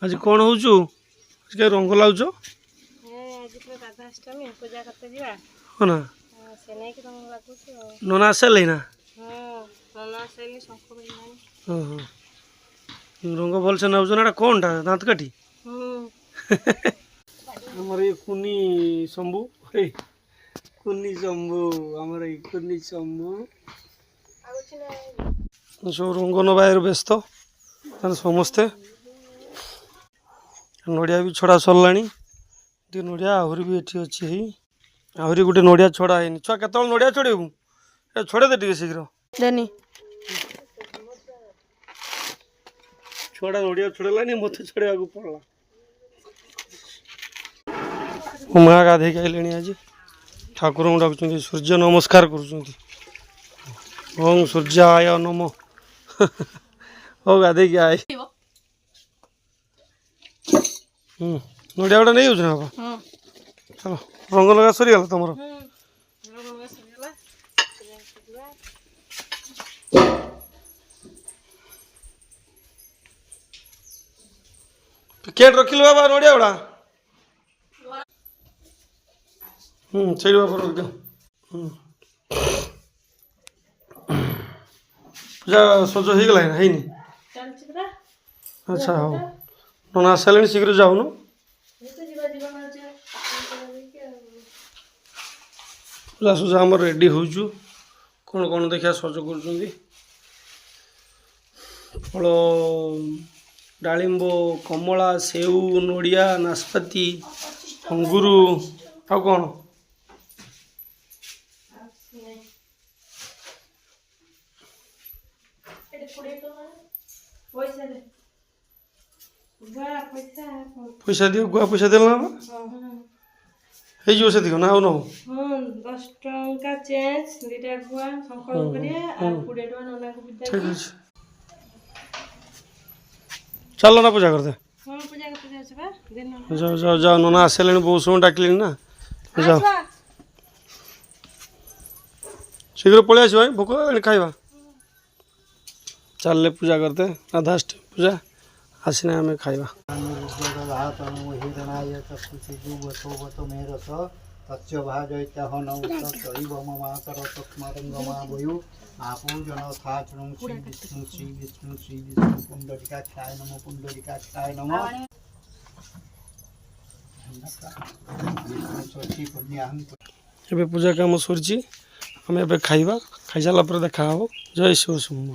आज कौन हो रंग लाउच ना नना आसारे ना रंग भल से नाउच ना कौन टा दाँत काटी आमर ये कुनी शंभु कुनी शंभु आमर ये कुनी शंभु सब रंग नबार व्यस्त समस्ते नड़िया भी छड़ा सरला नड़िया आहरी भी ये अच्छी आहरी गोटे नड़िया छड़ा है छुआ केत नड़िया छड़ेबू छड़े दे टे शीघ्र छुआटा नड़िया छड़ेलानी मत छड़े पड़ा माँ गाधे आइले आज ठाकुर को डाकुं सूर्य नमस्कार कर सूर्याय नम हो गाधे आए नड़िया गुटा नहीं ना बाबा चलो रंग लगा सरीगला तुम केट रखिल बाबा नड़िया गुड़ा से बाबा रख दो पूजा सज हो गला है अच्छा हाँ नना आसारे शीघ्र जाऊन पूजा सुजा आम रेडी हो कौन कौन देखा सज कर फल डालिंब कमला सेऊ नड़िया नाशपाती अंगूर आ कौन पैसा दियो गुआ पैसा देल ना से दियो ना ना 10 टंका चेंज दुटा गुआ संकल्प करिए आ 20 टका नना को बिदा ठीक है चलो ना पूजा करते हां पूजा करते जाबा दिन जाओ जाओ जाओ नना आसेले बहुत समय डाकले ना जाओ शीघ्र पड़े आस भाई भोक खाइबा चल पूजा करते राधाष्ट पूजा आसने आम खाइबा आपूजन थाचुं श्री विष्णु श्री विष्णु श्री विष्णु पुंडरीकाक्षाय नमो पुंडरीकाक्षाय नमो पूजा काम सरी आम ए खाइबा खाई सारा देखा जय शिव शंभु।